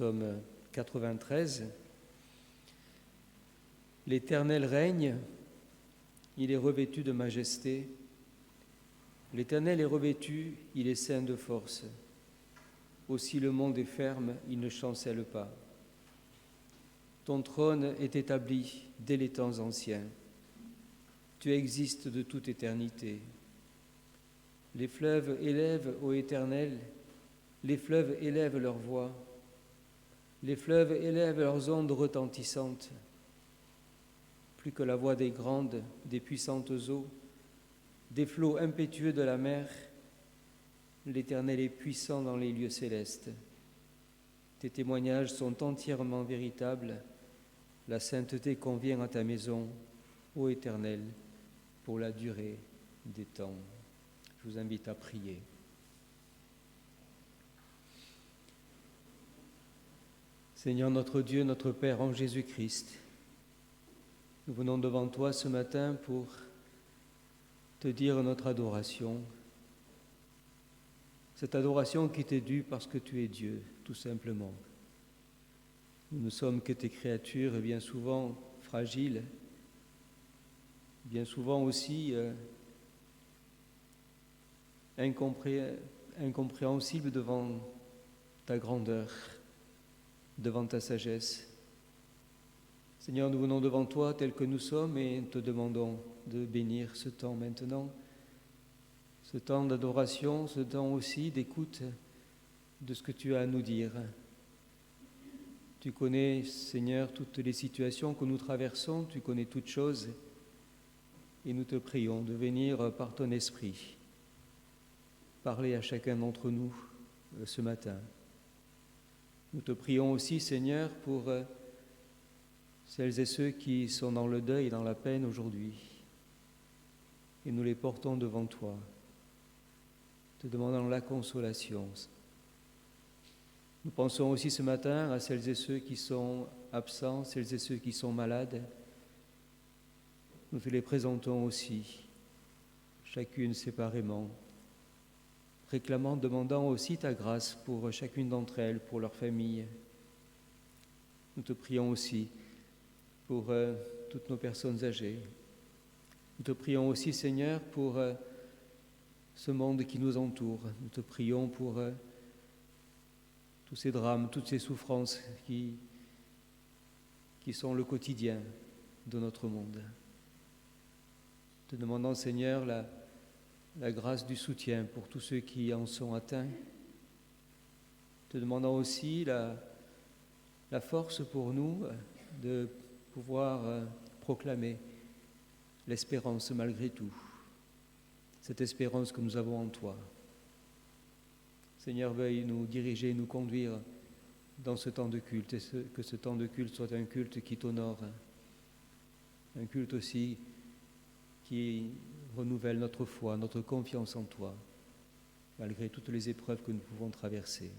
Psaume 93. L'Éternel règne, il est revêtu de majesté. L'Éternel est revêtu, il est ceint de force. Aussi le monde est ferme, il ne chancelle pas. Ton trône est établi dès les temps anciens. Tu existes de toute éternité. Les fleuves élèvent, ô Éternel, les fleuves élèvent leur voix. Les fleuves élèvent leurs ondes retentissantes. Plus que la voix des grandes, des puissantes eaux, des flots impétueux de la mer, l'Éternel est puissant dans les lieux célestes. Tes témoignages sont entièrement véritables. La sainteté convient à ta maison, ô Éternel, pour la durée des temps. Je vous invite à prier. Seigneur notre Dieu, notre Père en Jésus-Christ, nous venons devant toi ce matin pour te dire notre adoration. Cette adoration qui t'est due parce que tu es Dieu, tout simplement. Nous ne sommes que tes créatures et bien souvent fragiles, bien souvent aussi incompréhensibles devant ta grandeur, devant ta sagesse. Seigneur, nous venons devant toi tels que nous sommes et te demandons de bénir ce temps maintenant, ce temps d'adoration, ce temps aussi d'écoute de ce que tu as à nous dire. Tu connais, Seigneur, toutes les situations que nous traversons, tu connais toutes choses et nous te prions de venir par ton esprit parler à chacun d'entre nous ce matin. Nous te prions aussi, Seigneur, pour celles et ceux qui sont dans le deuil et dans la peine aujourd'hui. Et nous les portons devant toi, te demandant la consolation. Nous pensons aussi ce matin à celles et ceux qui sont absents, celles et ceux qui sont malades. Nous te les présentons aussi, chacune séparément, réclamant, demandant aussi ta grâce pour chacune d'entre elles, pour leur famille. Nous te prions aussi pour toutes nos personnes âgées. Nous te prions aussi, Seigneur, pour ce monde qui nous entoure. Nous te prions pour tous ces drames, toutes ces souffrances qui sont le quotidien de notre monde. Te demandons, Seigneur, la grâce du soutien pour tous ceux qui en sont atteints. Te demandons aussi la force pour nous de pouvoir proclamer l'espérance malgré tout, cette espérance que nous avons en toi. Seigneur, veuille nous diriger, nous conduire dans ce temps de culte, et que ce temps de culte soit un culte qui t'honore, un culte aussi qui renouvelle notre foi, notre confiance en toi, malgré toutes les épreuves que nous pouvons traverser.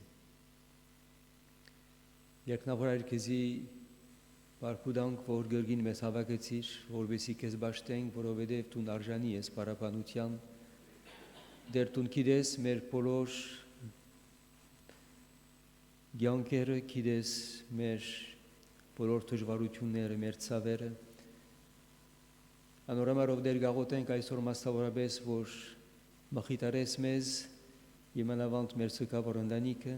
Երկնավոր Քեզի բարքուդանք, որ գրգին մեզ հավաքեցիր, որովհետեւ քեզ բաշտենք, որովհետեւ դու արժանի ես պարապանության։ Դեր դու գիտես մեր բոլոր ցանկերը, գիտես մեր բոլոր դժվարությունները, մեր ցավերը։ Անորամարով դեր գաղութենք այսօր մասնավորապես, որ մխիթարես մեզ, իմանավանդ մեր սքավոր ընտանիքը,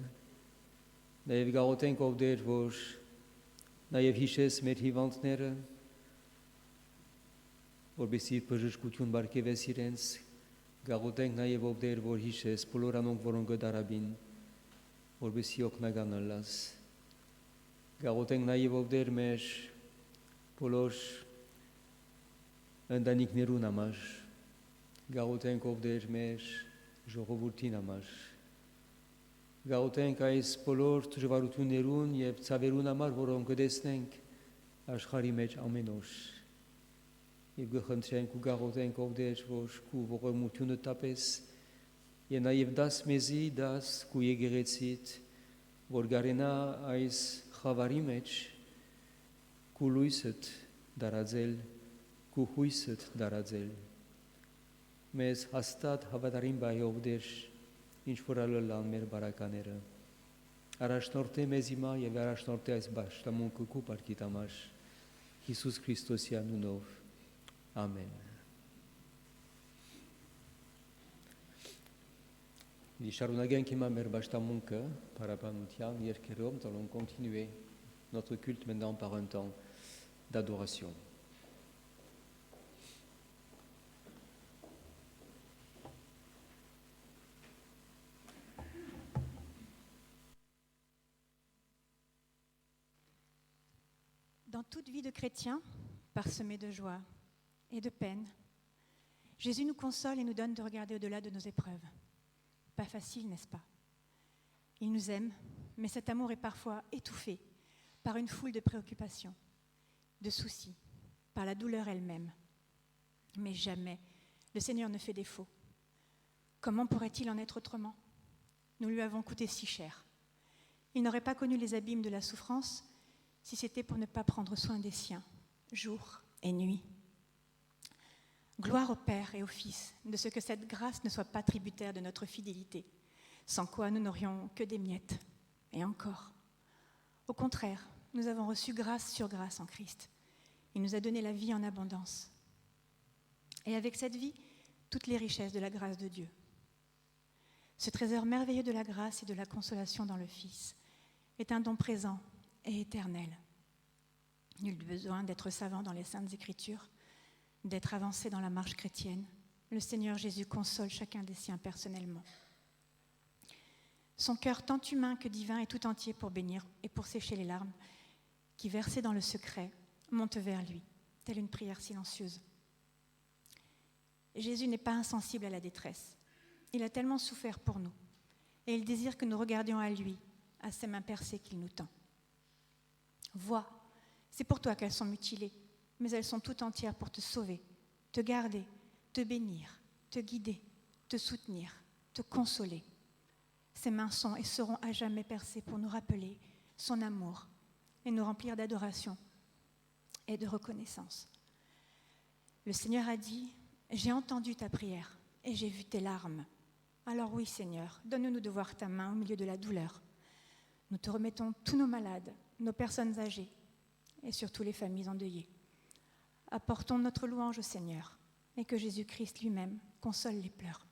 նաև գաղութենք ով դեր, որ նաև հիշես մեր հիվանդները, որպեսզի բժշկություն բարգեւես իրենց, գաղութենք նաև ով դեր, որ հիշես բոլոր անոնք, որոնք դարաբին, որպեսզի օգնական լաս, գաղութենք նաև ով դեր մեր բոլոր ընտանիքներուն համար, գաղութենք ով դեր մեր ժողովրդին համար, գաղութենք այս բոլոր դժվարություններուն եւ ցավերուն համար, որոնք կտեսնենք աշխարհի մեջ ամեն օր։ Եվ գխնդրենք ու գաղութենք ով դեր, որ քու ողորմությունը տապես եւ նաեւ դաս մեզի դաս քու եկեղեցիդ, որ գարենա այս խավարի մեջ քու լույսդ դարաձել, քու հույսդ դարաձել։ Մեզ հաստատ հավատարիմ բայ ով դեր ինչ որ ալլան մեր բարակաները Arash norte mezima, je arash norte aizbaš, tamon kuku parkitamaš. Iisus Hristos e anul nou. Amen. Dicharunaghen qui m'a merbashta muncă, parapanutian, ierkerom, nous allons continuer notre culte maintenant par un temps d'adoration. Dans toute vie de chrétien, parsemée de joie et de peine, Jésus nous console et nous donne de regarder au-delà de nos épreuves. Pas facile, n'est-ce pas? Il nous aime, mais cet amour est parfois étouffé par une foule de préoccupations, de soucis, par la douleur elle-même. Mais jamais le Seigneur ne fait défaut. Comment pourrait-il en être autrement? Nous lui avons coûté si cher. Il n'aurait pas connu les abîmes de la souffrance si c'était pour ne pas prendre soin des siens, jour et nuit. Gloire au Père et au Fils, de ce que cette grâce ne soit pas tributaire de notre fidélité, sans quoi nous n'aurions que des miettes, et encore. Au contraire, nous avons reçu grâce sur grâce en Christ. Il nous a donné la vie en abondance. Et avec cette vie, toutes les richesses de la grâce de Dieu. Ce trésor merveilleux de la grâce et de la consolation dans le Fils est un don présent et éternel. Nul besoin d'être savant dans les Saintes Écritures, d'être avancé dans la marche chrétienne. Le Seigneur Jésus console chacun des siens personnellement. Son cœur tant humain que divin est tout entier pour bénir et pour sécher les larmes qui, versées dans le secret, montent vers lui, telle une prière silencieuse. Jésus n'est pas insensible à la détresse. Il a tellement souffert pour nous et il désire que nous regardions à lui, à ses mains percées qu'il nous tend. Vois, c'est pour toi qu'elles sont mutilées, mais elles sont tout entières pour te sauver, te garder, te bénir, te guider, te soutenir, te consoler. Ses mains sont et seront à jamais percées pour nous rappeler son amour et nous remplir d'adoration et de reconnaissance. Le Seigneur a dit, « J'ai entendu ta prière et j'ai vu tes larmes. Alors oui, Seigneur, donne-nous de voir ta main au milieu de la douleur. Nous te remettons tous nos malades, nos personnes âgées et surtout les familles endeuillées. Apportons notre louange au Seigneur et que Jésus-Christ lui-même console les cœurs.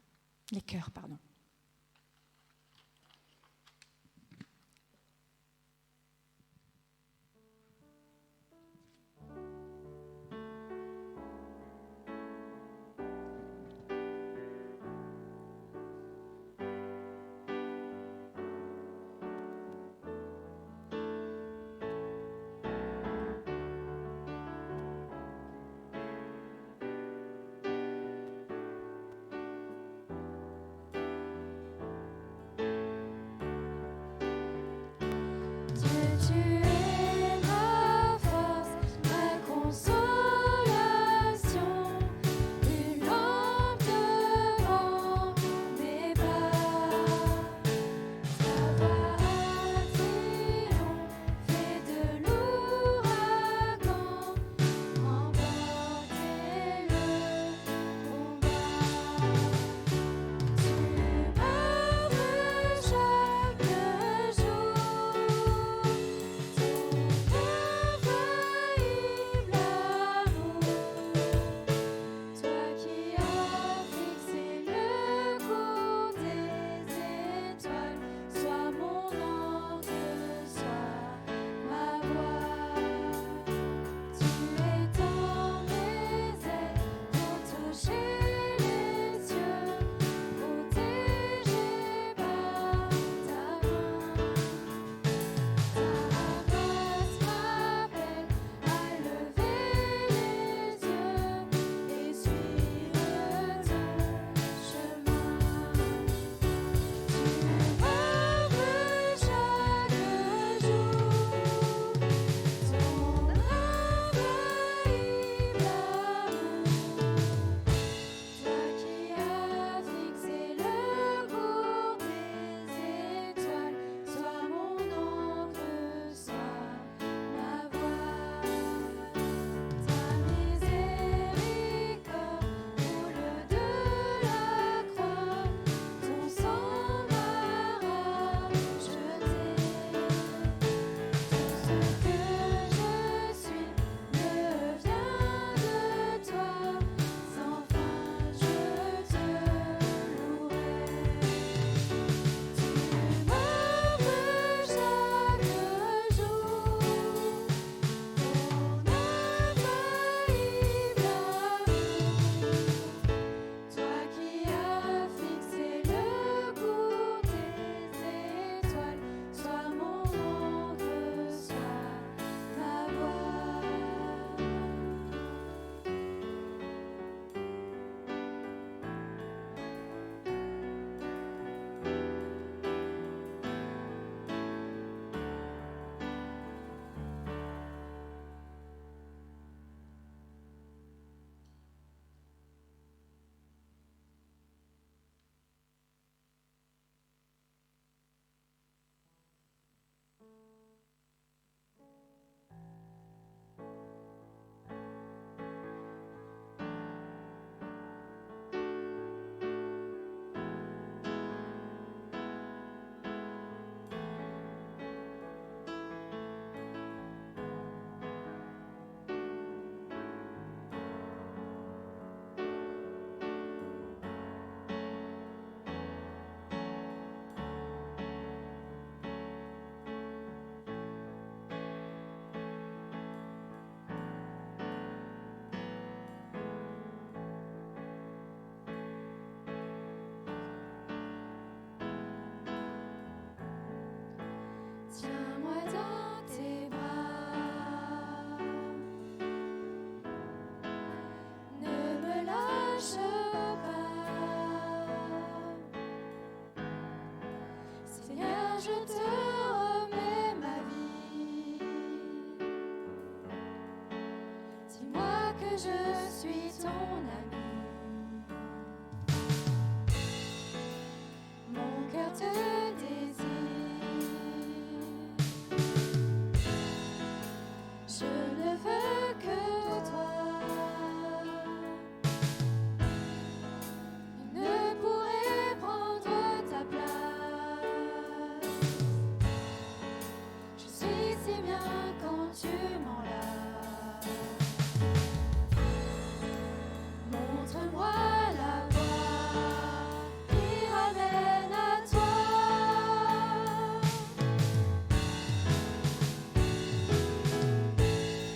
je te remets ma vie. Dis-moi que je suis ton ami. Mon cœur te désire. Je ne veux que toi. Je ne pourrai prendre ta place. Je suis si bien quand tu m'enlaces. Montre-moi la voie qui ramène à toi.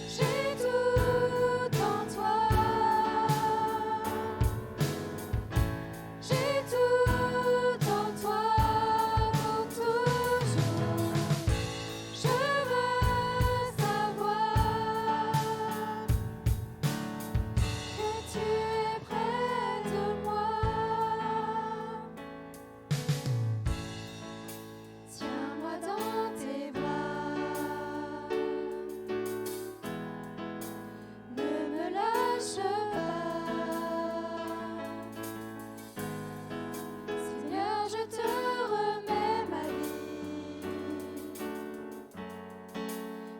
J'ai tout en toi. J'ai tout en toi pour toujours. Je veux savoir que tu es près de moi. Tiens-moi dans tes bras. Ne me lâche pas. Seigneur, je te remets ma vie.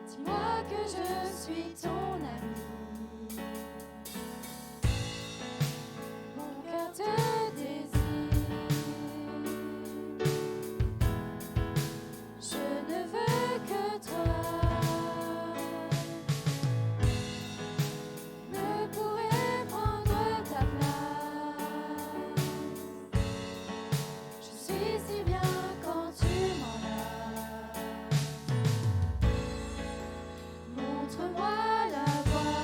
Dis-moi que je suis ton ami. Mon cœur te désire. Je ne veux que toi. Ne pourrai prendre ta place. Je suis si bien quand tu m'enlaces. Montre-moi la voie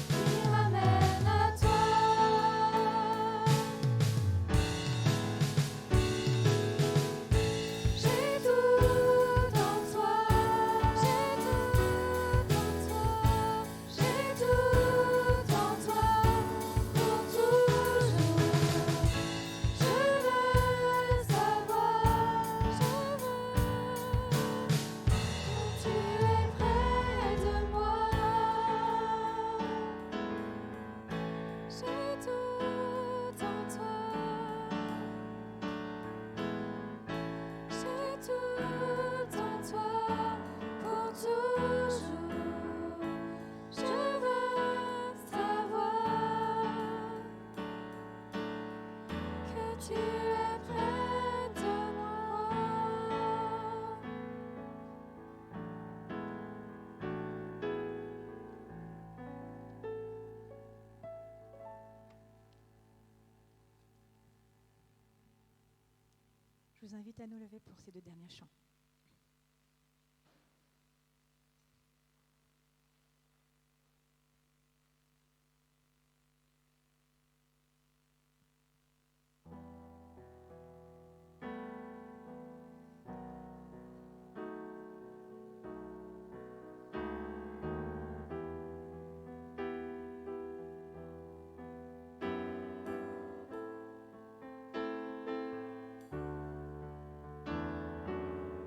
qui ramène à toi. J'ai tout en toi. J'ai tout en toi. J'ai tout en toi pour toujours. Je veux savoir, je veux que tu es près de moi. J'ai tout en toi. J'ai tout en toi pour toujours. Je veux savoir que tu es près de moi. Je vous invite à nous lever pour ces deux derniers chants. Je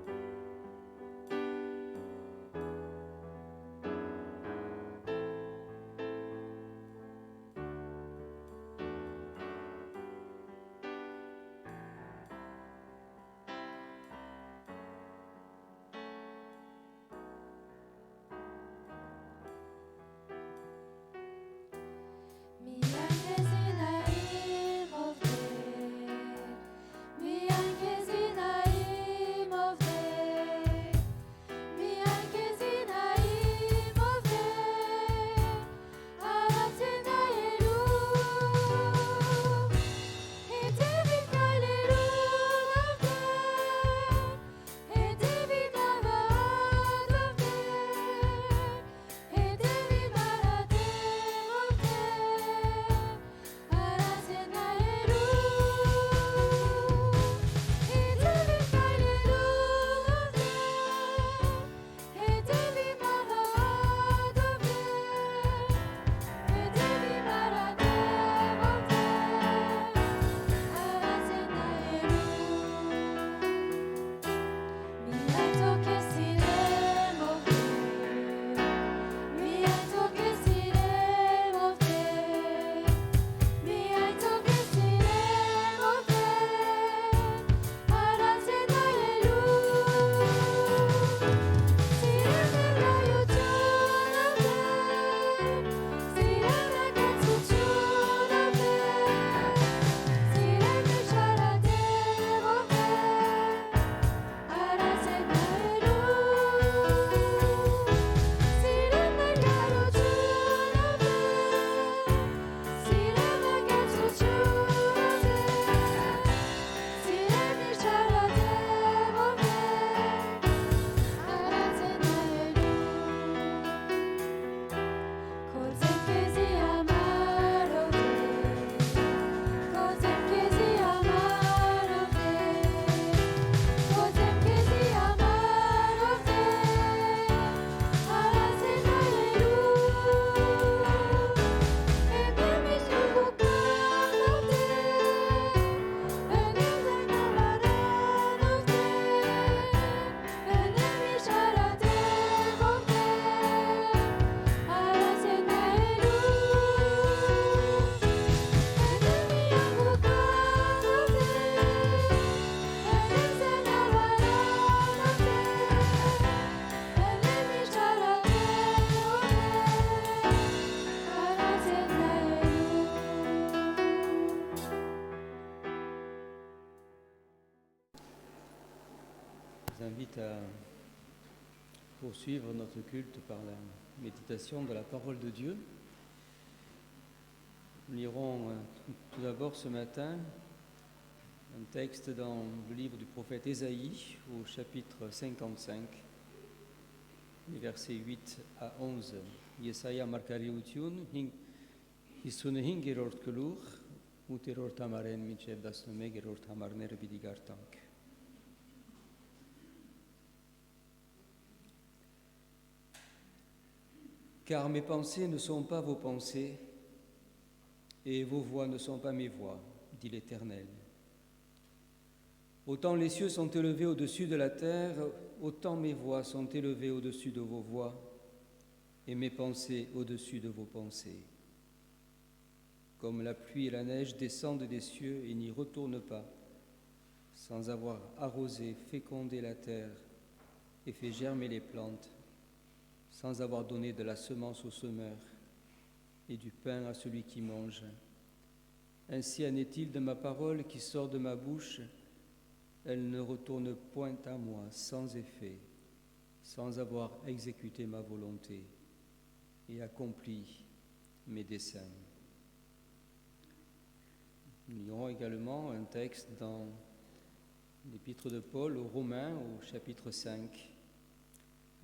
vous invite à poursuivre notre culte par la méditation de la parole de Dieu. Nous lirons tout d'abord ce matin un texte dans le livre du prophète Ésaïe au chapitre 55, les versets 8 à 11. Jesaja markariutiun hisun hingerort kelur uterort amaren mitchev dasnome gerort amarner bidigartank. Car mes pensées ne sont pas vos pensées, et vos voix ne sont pas mes voix, dit l'Éternel. Autant les cieux sont élevés au-dessus de la terre, autant mes voix sont élevées au-dessus de vos voix, et mes pensées au-dessus de vos pensées. Comme la pluie et la neige descendent des cieux et n'y retournent pas, sans avoir arrosé, fécondé la terre et fait germer les plantes, sans avoir donné de la semence au semeur et du pain à celui qui mange. Ainsi en est-il de ma parole qui sort de ma bouche, elle ne retourne point à moi sans effet, sans avoir exécuté ma volonté et accompli mes desseins. Nous lirons également un texte dans l'épître de Paul aux Romains au chapitre 5,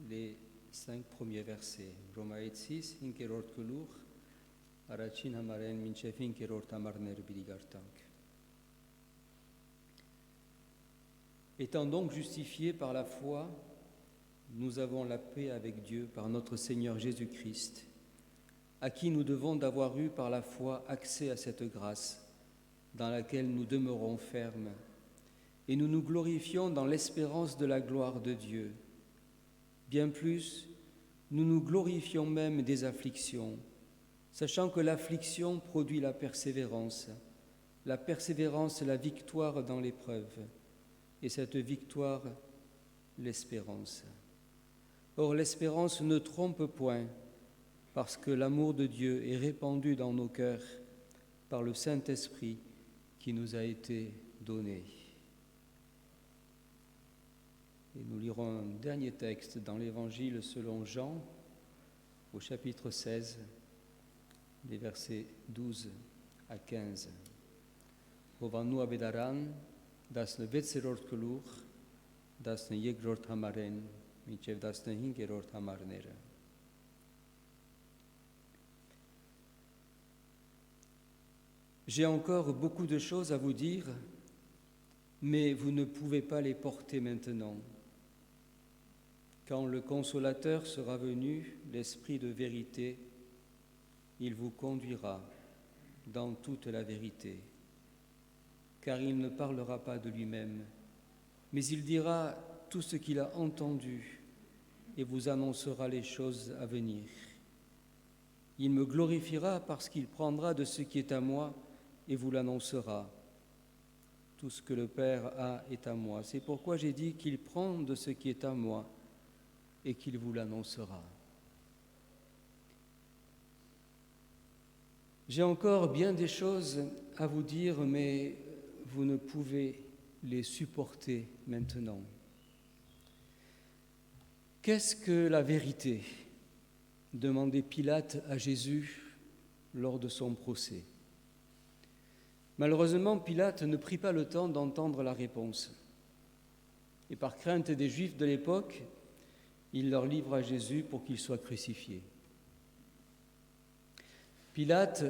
les 5 premiers versets. Romae 6, hinkerort kulur, arachin hamaren minchef hinkerort amarner bidigartank. Étant donc justifiés par la foi, nous avons la paix avec Dieu par notre Seigneur Jésus-Christ, à qui nous devons d'avoir eu par la foi accès à cette grâce dans laquelle nous demeurons fermes, et nous nous glorifions dans l'espérance de la gloire de Dieu. Bien plus, nous nous glorifions même des afflictions, sachant que l'affliction produit la persévérance la victoire dans l'épreuve, et cette victoire, l'espérance. Or, l'espérance ne trompe point, parce que l'amour de Dieu est répandu dans nos cœurs par le Saint-Esprit qui nous a été donné. Et nous lirons un dernier texte dans l'Évangile selon Jean, au chapitre 16, les versets 12 à 15. Hovanu abedaran, das ne vetserort kelur, das ne yegrort hamaren, mitchev das ne hingerort hamarnere. J'ai encore beaucoup de choses à vous dire, mais vous ne pouvez pas les porter maintenant. Quand le Consolateur sera venu, l'Esprit de vérité, il vous conduira dans toute la vérité, car il ne parlera pas de lui-même, mais il dira tout ce qu'il a entendu et vous annoncera les choses à venir. Il me glorifiera parce qu'il prendra de ce qui est à moi et vous l'annoncera. Tout ce que le Père a est à moi. C'est pourquoi j'ai dit qu'il prend de ce qui est à moi et qu'il vous l'annoncera. J'ai encore bien des choses à vous dire, mais vous ne pouvez les supporter maintenant. Qu'est-ce que la vérité ? Demandait Pilate à Jésus lors de son procès. Malheureusement, Pilate ne prit pas le temps d'entendre la réponse. Et par crainte des Juifs de l'époque, il leur livre à Jésus pour qu'il soit crucifié. Pilate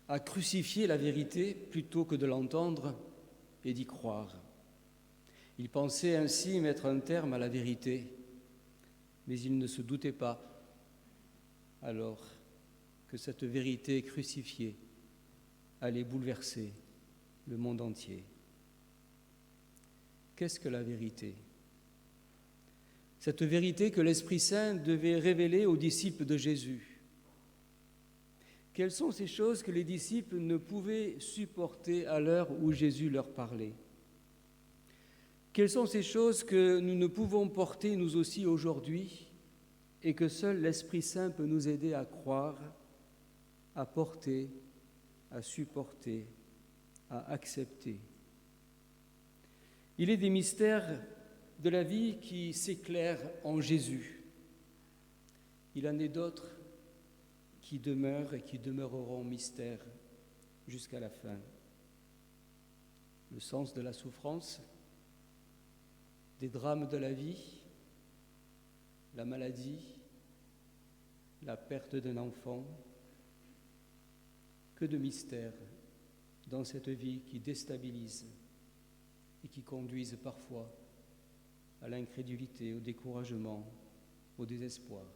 a crucifié la vérité plutôt que de l'entendre et d'y croire. Il pensait ainsi mettre un terme à la vérité, mais il ne se doutait pas alors que cette vérité crucifiée allait bouleverser le monde entier. Qu'est-ce que la vérité ? Cette vérité que l'Esprit Saint devait révéler aux disciples de Jésus. Quelles sont ces choses que les disciples ne pouvaient supporter à l'heure où Jésus leur parlait ? Quelles sont ces choses que nous ne pouvons porter nous aussi aujourd'hui et que seul l'Esprit Saint peut nous aider à croire, à porter, à supporter, à accepter. Il est des mystères de la vie qui s'éclaire en Jésus. Il en est d'autres qui demeurent et qui demeureront mystères jusqu'à la fin. Le sens de la souffrance, des drames de la vie, la maladie, la perte d'un enfant, que de mystères dans cette vie qui déstabilise et qui conduisent parfois à l'incrédulité, au découragement, au désespoir.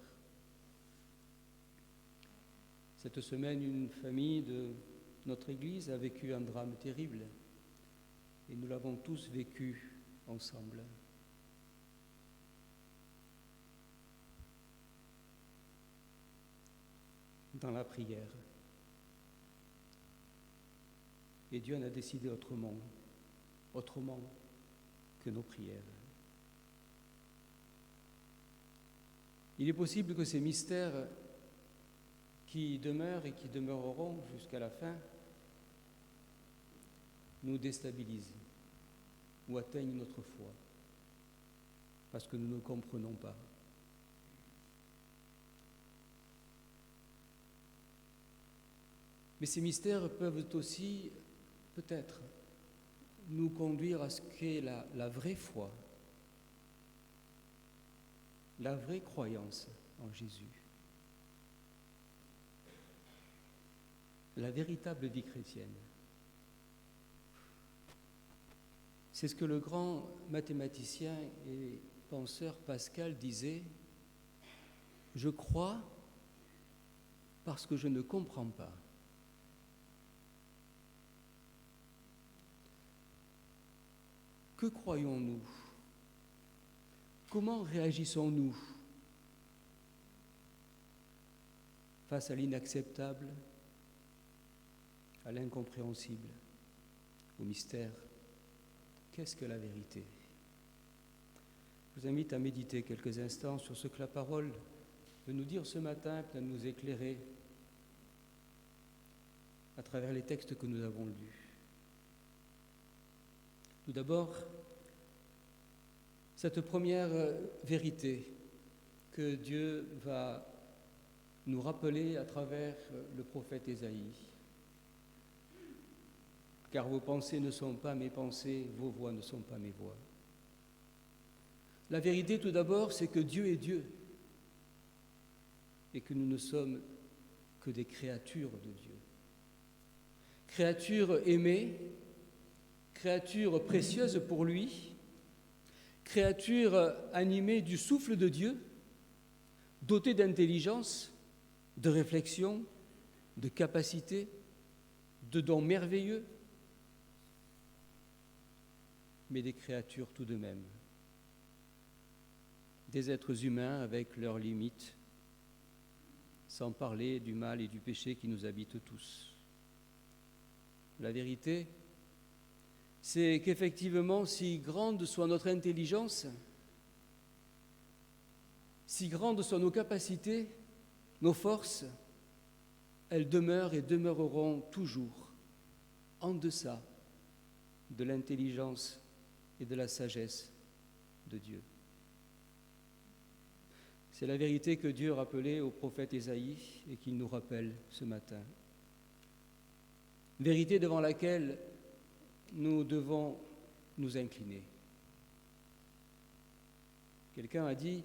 Cette semaine, une famille de notre Église a vécu un drame terrible et nous l'avons tous vécu ensemble. Dans la prière. Et Dieu en a décidé autrement que nos prières. Il est possible que ces mystères qui demeurent et qui demeureront jusqu'à la fin nous déstabilisent ou atteignent notre foi parce que nous ne comprenons pas. Mais ces mystères peuvent aussi, peut-être, nous conduire à ce qu'est la vraie foi, la vraie croyance en Jésus, la véritable vie chrétienne. C'est ce que le grand mathématicien et penseur Pascal disait, « Je crois parce que je ne comprends pas. » Que croyons-nous? Comment réagissons-nous face à l'inacceptable, à l'incompréhensible, au mystère? Qu'est-ce que la vérité? Je vous invite à méditer quelques instants sur ce que la parole veut nous dire ce matin, peut nous éclairer à travers les textes que nous avons lus. Tout d'abord, cette première vérité que Dieu va nous rappeler à travers le prophète Ésaïe. Car vos pensées ne sont pas mes pensées, vos voix ne sont pas mes voix. La vérité, tout d'abord, c'est que Dieu est Dieu et que nous ne sommes que des créatures de Dieu. Créatures aimées, créature précieuse pour lui, créature animée du souffle de Dieu, dotée d'intelligence, de réflexion, de capacité, de dons merveilleux, mais des créatures tout de même, des êtres humains avec leurs limites, sans parler du mal et du péché qui nous habitent tous. La vérité, c'est qu'effectivement, si grande soit notre intelligence, si grandes soient nos capacités, nos forces, elles demeurent et demeureront toujours en deçà de l'intelligence et de la sagesse de Dieu. C'est la vérité que Dieu rappelait au prophète Ésaïe et qu'il nous rappelle ce matin. Vérité devant laquelle nous devons nous incliner. Quelqu'un a dit,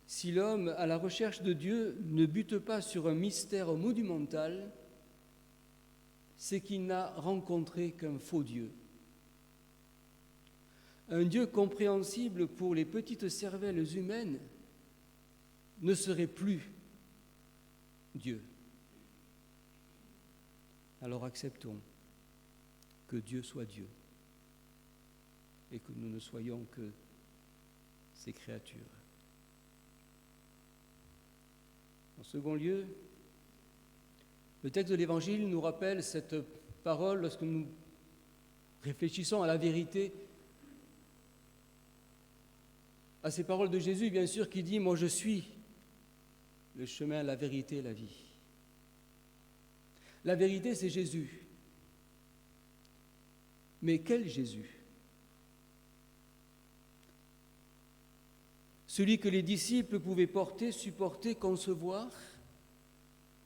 si l'homme à la recherche de Dieu ne bute pas sur un mystère monumental, c'est qu'il n'a rencontré qu'un faux Dieu. Un Dieu compréhensible pour les petites cervelles humaines ne serait plus Dieu. Alors acceptons que Dieu soit Dieu et que nous ne soyons que ses créatures. En second lieu, le texte de l'Évangile nous rappelle cette parole lorsque nous réfléchissons à la vérité, à ces paroles de Jésus, bien sûr, qui dit « Moi je suis le chemin, la vérité et la vie ». La vérité, c'est Jésus. Mais quel Jésus? celui que les disciples pouvaient porter, supporter, concevoir,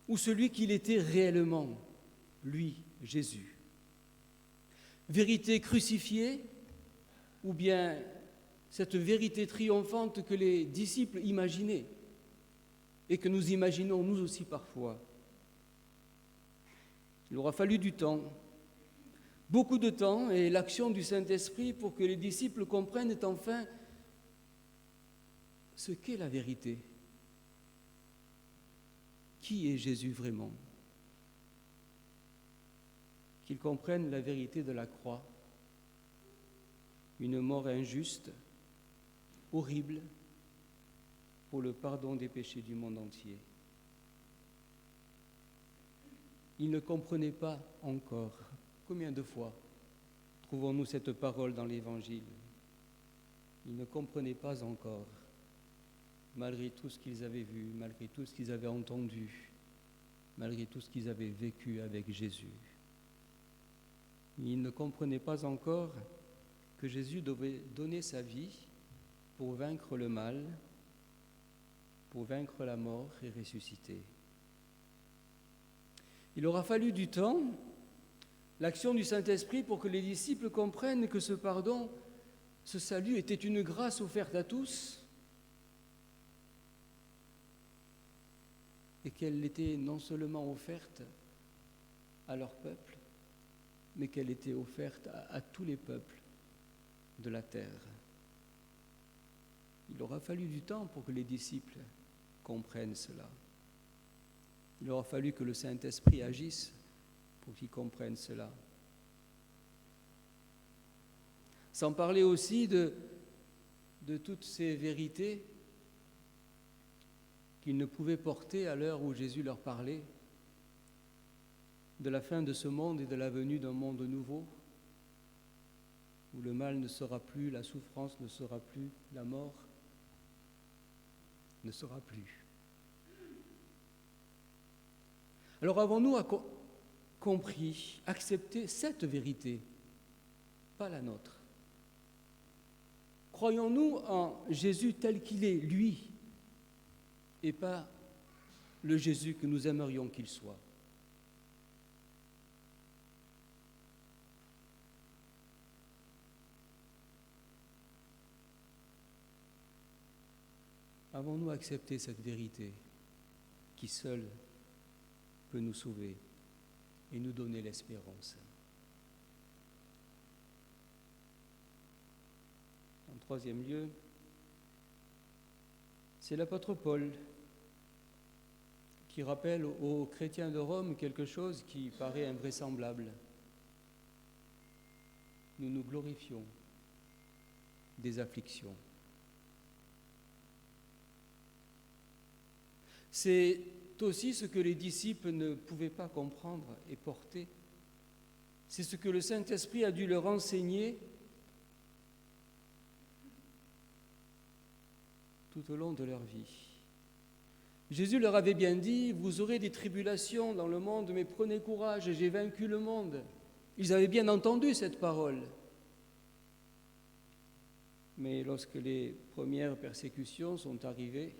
ou celui qu'il était réellement, lui, Jésus? Vérité crucifiée, ou bien cette vérité triomphante que les disciples imaginaient et que nous imaginons nous aussi parfois? Il aura fallu du temps, beaucoup de temps, et l'action du Saint-Esprit pour que les disciples comprennent enfin ce qu'est la vérité. Qui est Jésus vraiment? Qu'ils comprennent la vérité de la croix, une mort injuste, horrible, pour le pardon des péchés du monde entier. Ils ne comprenaient pas encore. Combien de fois trouvons-nous cette parole dans l'Évangile? Ils ne comprenaient pas encore, malgré tout ce qu'ils avaient vu, malgré tout ce qu'ils avaient entendu, malgré tout ce qu'ils avaient vécu avec Jésus. Ils ne comprenaient pas encore que Jésus devait donner sa vie pour vaincre le mal, pour vaincre la mort et ressusciter. Il aura fallu du temps, l'action du Saint-Esprit, pour que les disciples comprennent que ce pardon, ce salut était une grâce offerte à tous et qu'elle était non seulement offerte à leur peuple, mais qu'elle était offerte à tous les peuples de la terre. Il aura fallu du temps pour que les disciples comprennent cela. Il aura fallu que le Saint-Esprit agisse pour qu'ils comprennent cela. Sans parler aussi de toutes ces vérités qu'ils ne pouvaient porter à l'heure où Jésus leur parlait, de la fin de ce monde et de la venue d'un monde nouveau, où le mal ne sera plus, la souffrance ne sera plus, la mort ne sera plus. Alors avons-nous compris, accepté cette vérité, pas la nôtre? Croyons-nous en Jésus tel qu'il est, lui, et pas le Jésus que nous aimerions qu'il soit? Avons-nous accepté cette vérité qui seule peut nous sauver et nous donner l'espérance? En troisième lieu, c'est l'apôtre Paul qui rappelle aux chrétiens de Rome quelque chose qui paraît invraisemblable. Nous nous glorifions des afflictions. C'est aussi ce que les disciples ne pouvaient pas comprendre et porter. C'est ce que le Saint-Esprit a dû leur enseigner tout au long de leur vie. Jésus leur avait bien dit, vous aurez des tribulations dans le monde, mais prenez courage, j'ai vaincu le monde. Ils avaient bien entendu cette parole. Mais lorsque les premières persécutions sont arrivées,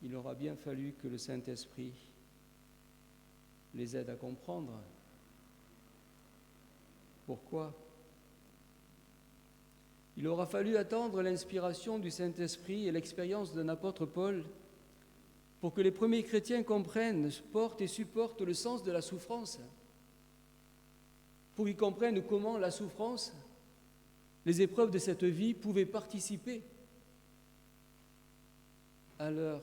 il aura bien fallu que le Saint-Esprit les aide à comprendre. Pourquoi? Il aura fallu attendre l'inspiration du Saint-Esprit et l'expérience d'un apôtre Paul pour que les premiers chrétiens comprennent, portent et supportent le sens de la souffrance, pour qu'ils comprennent comment la souffrance, les épreuves de cette vie pouvaient participer à leur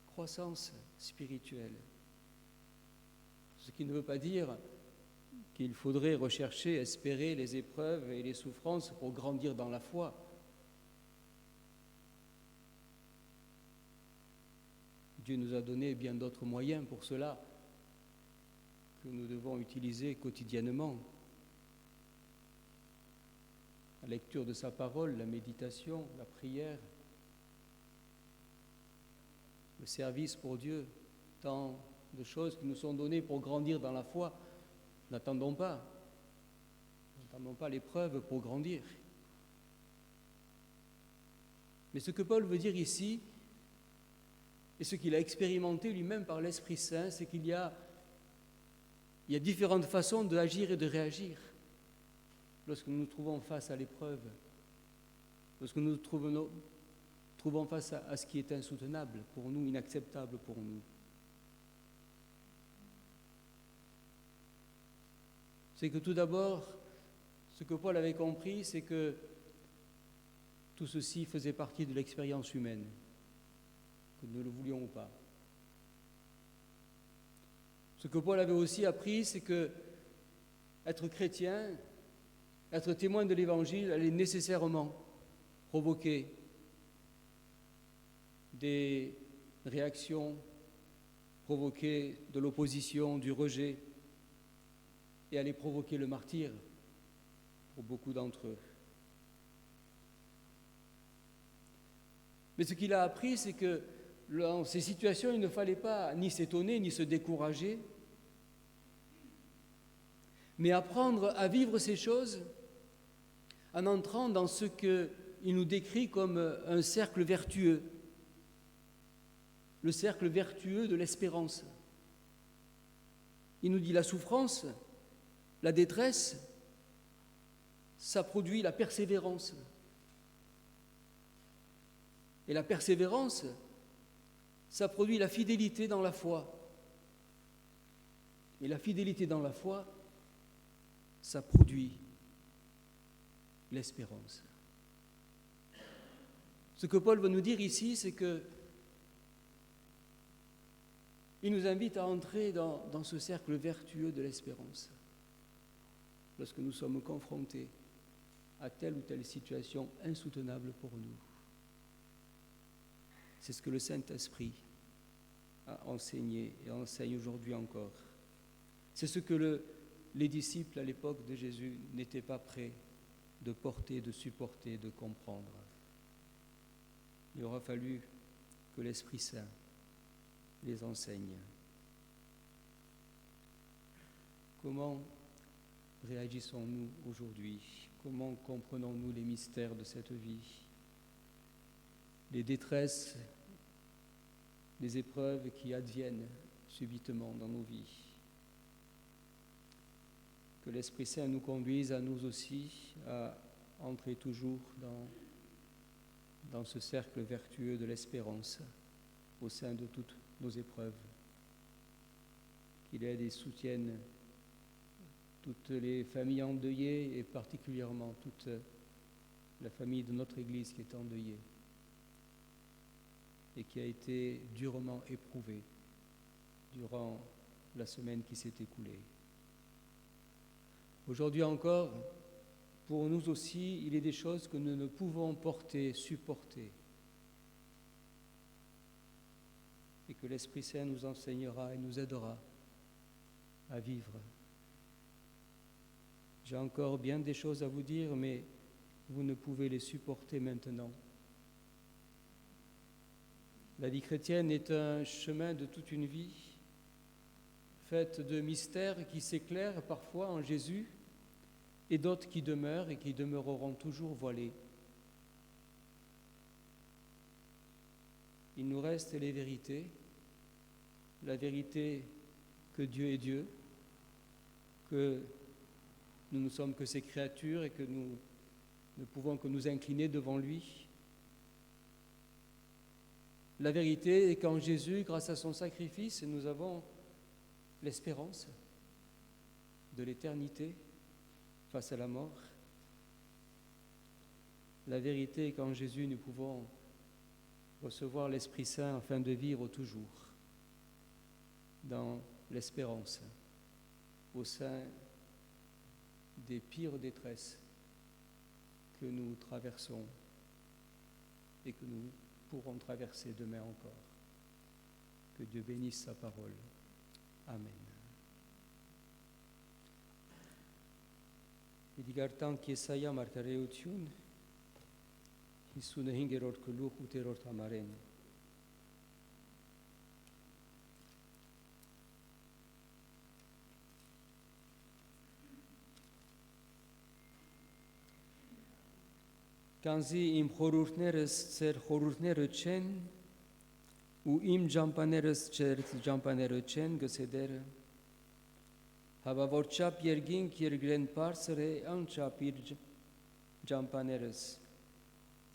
croissance spirituelle. Ce qui ne veut pas dire qu'il faudrait rechercher, espérer les épreuves et les souffrances pour grandir dans la foi. Dieu nous a donné bien d'autres moyens pour cela que nous devons utiliser quotidiennement. La lecture de sa parole, la méditation, la prière, le service pour Dieu, tant de choses qui nous sont données pour grandir dans la foi. N'attendons pas l'épreuve pour grandir. Mais ce que Paul veut dire ici, et ce qu'il a expérimenté lui-même par l'Esprit Saint, c'est qu'il y a différentes façons d'agir et de réagir lorsque nous nous trouvons face à l'épreuve, lorsque nous nous trouvons face à ce qui est insoutenable pour nous, inacceptable pour nous. C'est que tout d'abord, ce que Paul avait compris, c'est que tout ceci faisait partie de l'expérience humaine, que nous le voulions ou pas. Ce que Paul avait aussi appris, c'est que être chrétien, être témoin de l'Évangile, allait nécessairement provoquer des réactions, provoquer de l'opposition, du rejet, et allait provoquer le martyre pour beaucoup d'entre eux. Mais ce qu'il a appris, c'est que dans ces situations, il ne fallait pas ni s'étonner, ni se décourager, mais apprendre à vivre ces choses en entrant dans ce qu'il nous décrit comme un cercle vertueux, le cercle vertueux de l'espérance. Il nous dit la souffrance, la détresse, ça produit la persévérance. Et la persévérance, ça produit la fidélité dans la foi. Et la fidélité dans la foi, ça produit l'espérance. Ce que Paul veut nous dire ici, c'est que il nous invite à entrer dans ce cercle vertueux de l'espérance. Lorsque nous sommes confrontés à telle ou telle situation insoutenable pour nous. C'est ce que le Saint-Esprit a enseigné et enseigne aujourd'hui encore. C'est ce que les disciples à l'époque de Jésus n'étaient pas prêts de porter, de supporter, de comprendre. Il aura fallu que l'Esprit Saint les enseigne. Comment réagissons-nous aujourd'hui? Comment comprenons-nous les mystères de cette vie? Les détresses, les épreuves qui adviennent subitement dans nos vies. Que l'Esprit Saint nous conduise à nous aussi à entrer toujours dans ce cercle vertueux de l'espérance au sein de toutes nos épreuves. Qu'il aide et soutienne toutes les familles endeuillées et particulièrement toute la famille de notre Église qui est endeuillée et qui a été durement éprouvée durant la semaine qui s'est écoulée. Aujourd'hui encore, pour nous aussi, il est des choses que nous ne pouvons porter, supporter, et que l'Esprit Saint nous enseignera et nous aidera à vivre. J'ai encore bien des choses à vous dire, mais vous ne pouvez les supporter maintenant. La vie chrétienne est un chemin de toute une vie, faite de mystères qui s'éclairent parfois en Jésus, et d'autres qui demeurent et qui demeureront toujours voilés. Il nous reste les vérités, la vérité que Dieu est Dieu, que nous ne sommes que ses créatures et que nous ne pouvons que nous incliner devant lui. La vérité est qu'en Jésus, grâce à son sacrifice, nous avons l'espérance de l'éternité face à la mort. La vérité est qu'en Jésus, nous pouvons recevoir l'Esprit Saint afin de vivre toujours dans l'espérance au sein des pires détresses que nous traversons et que nous pourrons traverser demain encore. Que Dieu bénisse sa parole. Amen. Idigartan kiesaya markareutiun, Hisune hingerort kuluh uterort amaren. Կանզի իմ խորհուրդներս ծեր խորհուրդները չեն ու իմ ջամպաներս ծեր ջամպաները չեն գսեդերը հավա որ չափ երգինք երգրեն բարձր է անչափ իր ջամպաներս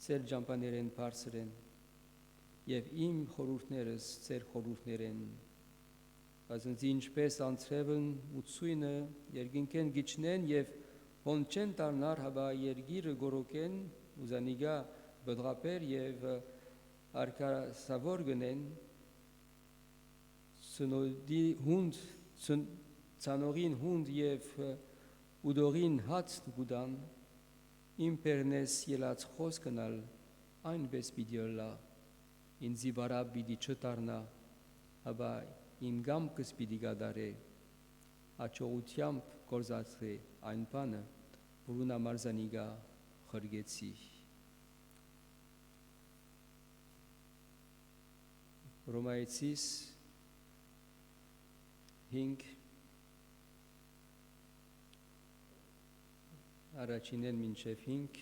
ծեր ջամպաներեն բարձր են եւ իմ խորհուրդներս ծեր խորհուրդներեն Այսինքն ինչպես անցրևն ու ցույնը երգինքեն գիչնեն եւ հոն չեն տառնար հավա երգիրը գորոկեն ուզանիգա բդրապեր եւ արկասավոր գնեն սնոդի հունդ ցանորին հունդ եւ ուդորին հաց գուդան իմ պերնես ելած խոսքնալ այնպես պիտիոլա ինձի վրա պիտի չտառնա հավա իմ գամքս պիտի գադարե աչողությամբ կորզացրե այն բանը որուն համար զանիգա խրգեցի Ռոմայեցիս 5 առաջինեն մինչև 5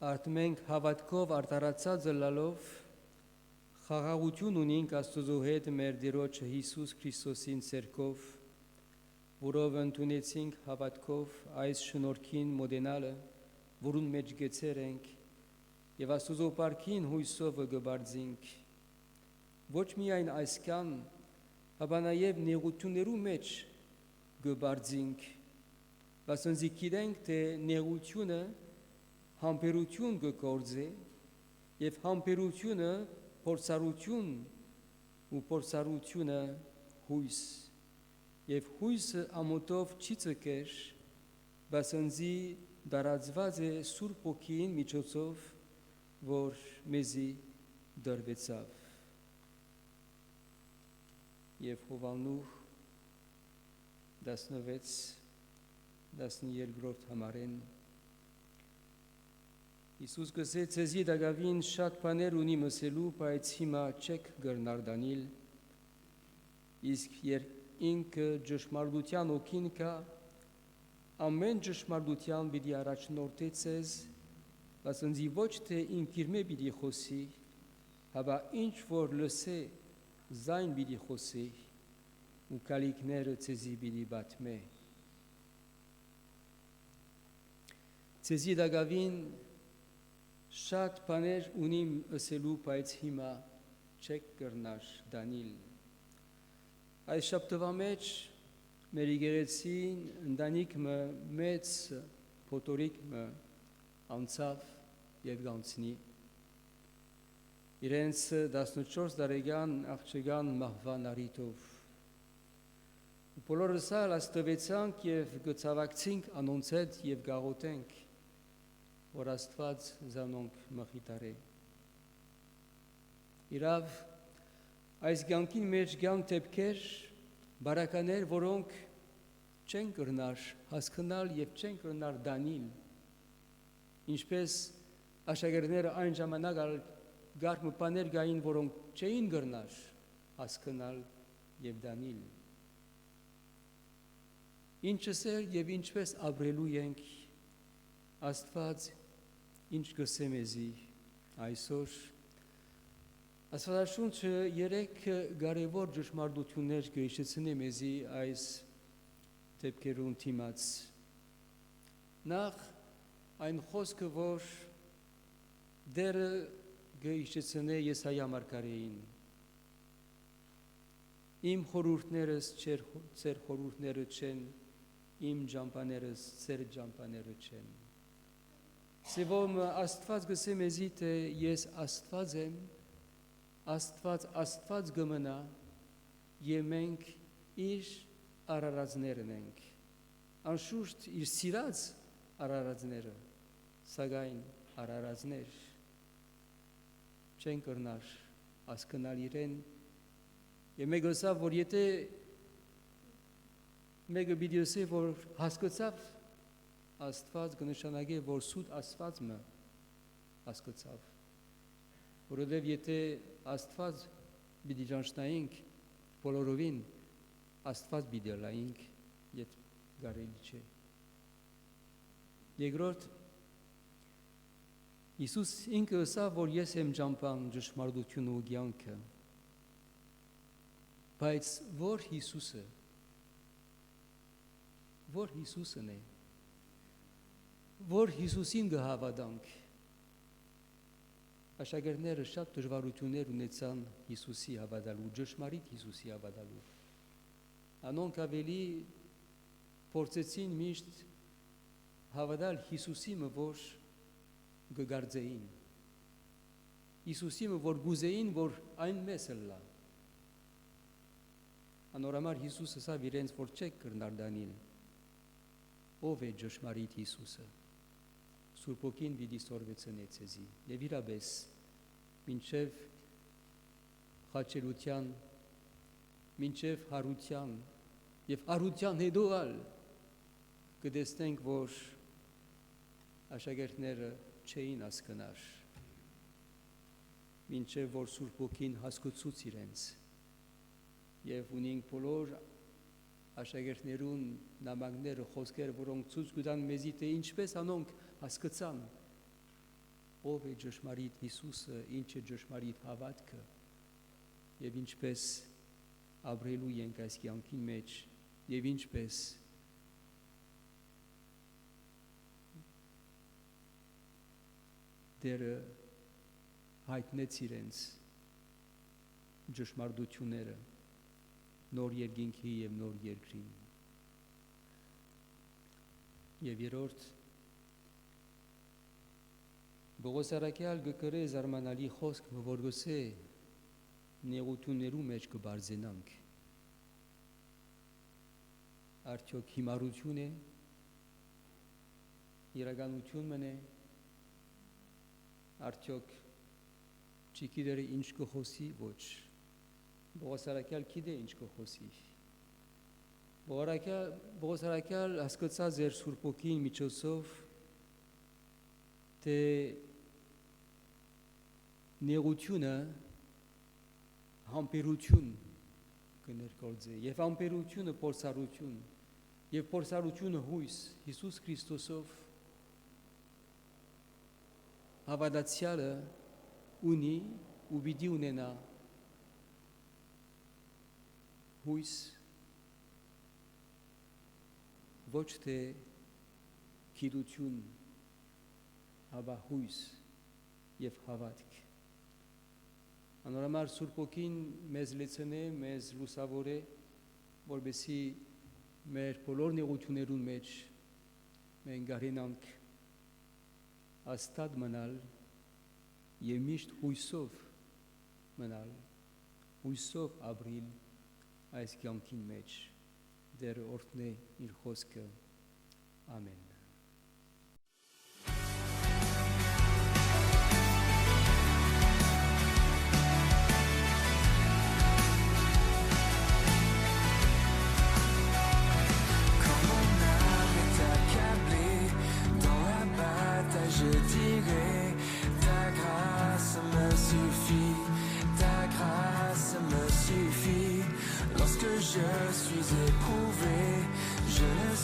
Արդ մենք հավատքով արտարացած լալով խաղաղություն ունենք Աստուծո հետ մեր Տիրոջը Հիսուս Քրիստոսին ցերկով որով ընդունեցինք հավատքով այս շնորհքին մոդենալը որուն մեջ գեցեր ենք եւ Աստուծո պարքին հույսով գբարձինք ոչ միայն այսքան ապա նաեւ նեղություններու մեջ գբարձինք վասնզի գիտենք թե նեղությունը համբերություն գործե եւ համբերությունը փորձառություն ու փորձառությունը հույս եւ հույսը ամոթով չի ցկեր բասնզի դարածված է Սուրբ Ոգին միջոցով որ մեզի դրվեցավ եւ Հովաննու 16-12 համարեն Իսուս գսե ցեզի դագավին շատ բաներ ունի մսելու, բայց հիմա չեք գրնար դանիլ, իսկ ինքը ճշմարտության օգին կա, ամեն ճշմարտության պիտի առաջնորդի ցեզ, վասնզի ոչ թե ինքիրմե պիտի խոսի, հավա ինչ որ լսե, զայն պիտի խոսի, ու կալիքները ցեզի պիտի բատմե։ Ցեզի դագավին Շատ բաներ ունիմ ասելու, բայց հիմա չեք կրնար դանիլ։ Այս շաբթվա մեջ մեր եկեղեցին ընտանիք մեծ փոթորիկ անցավ եւ գանցնի։ Իրենց 14 տարեկան աղջկան մահվան առիթով։ Բոլորս աստվածանք եւ գծավակցինք անոնց հետ եւ գաղութենք որ Աստված զանոնք մխիտարե։ Իրավ այս գանքին մեջ գան տեպքեր, բարականեր, որոնք չեն կրնար հասկանալ եւ չեն կրնար դանիլ։ Ինչպես աշակերտները այն ժամանակ գարմը բաներ գային, որոնք չէին կրնար հասկանալ եւ դանիլ։ Ինչս է եւ ինչպես ապրելու ենք Աստված ինչ գսե մեզի այսօր Աստվածաշունչը երեք կարևոր ճշմարտություններ գիշեցնի մեզի այս դեպքերուն դիմաց նախ այն խոսքը որ դերը գիշեցնե Եսայա մարգարեին իմ խորհուրդներս ծեր խորհուրդները չեն իմ ջամպաներս ծեր ջամպաները չեն Սևոմ Աստված գսե մեզի թե ես Աստված եմ, Աստված գմնա եւ մենք իր արարածներն ենք։ Անշուշտ իր սիրած արարածները, սակայն արարածներ չեն կրնար հասկանալ իրեն եւ մեկը ասավ որ եթե մեկը պիտի ասի որ հասկացավ Աստված կնշանակի, որ սուտ Աստված մը հասկացավ, որովհետև եթե Աստված պիտի ճանչնայինք, Polorovin, Աստված բիդելայինք իդ գարելի չէ։ Երկրորդ Հիսուս ինքը ասավ, որ ես եմ ճամփան, ճշմարտությունը ու կյանքը։ Բայց որ Հիսուսն է, որ Հիսուսին կհավատանք։ Աշակերտները շատ դժվարություններ ունեցան Հիսուսի հավատալու, ճշմարիտ Հիսուսի հավատալու։ Անոնք ավելի փորձեցին միշտ հավատալ Հիսուսի, որ գգարձեին։ Հիսուսի, որ գուզեին, որ այն մեզ լա։ Անորամար Հիսուսը ասավ իրենց, որ չեք կրնար դանիլ։ Ով է ճշմարիտ Հիսուսը։ Սուրբ Օքին պիտի ստորվեցնե ցեզի։ Եվ իրապես մինչև խաչելության, մինչև հարության եւ հարության հետո կտեսնենք, որ աշակերտները չէին հասկնար, մինչև որ Սուրբ Օքին հասկացուց իրենց եւ ունենք բոլոր աշակերտներուն նամակները, խոսքերը, որոնք ցույց կտան մեզի, թե ինչպես անոնք հասկացան ով է ճշմարիտ Հիսուսը, ինչ է ճշմարիտ հավատքը եւ ինչպես ապրելու ենք այս կյանքի մեջ եւ ինչպես դերը հայտնեց իրենց ճշմարտությունները նոր երկինքի եւ նոր երկրին։ Եվ երրորդ Պողոս առաքյալ գկրե զարմանալի խոսք, որ գսե նեղություններու մեջ կբարձենանք։ Արդյոք հիմարություն է, իրականություն մնե, արդյոք չգիտեր ինչ կխոսի, ոչ։ Պողոս առաքյալ գիտե ինչ կխոսի։ Պողոս առաքյալ հասկացած էր Սուրբ Օքին միջոցով, թե նեղությունը համբերություն կներկործե եւ համբերությունը փորձառություն եւ փորձառությունը հույս Հիսուս Քրիստոսով հավատացյալը ունի ու պիտի ունենա հույս ոչ թե գիտություն, հապա հույս եւ հավատք։ Անորամար Սուրբ Օքին մեզ լեցնե, մեզ լուսավորե, որպեսզի մեր բոլոր նեղություններուն մեջ մենք կարենանք աստատ մնալ եւ միշտ հույսով մնալ, հույսով ապրիլ այս կյանքին մեջ։ Դեր օրհնե իր խոսքը։ Ամեն։ Je suis éprouvé, je ne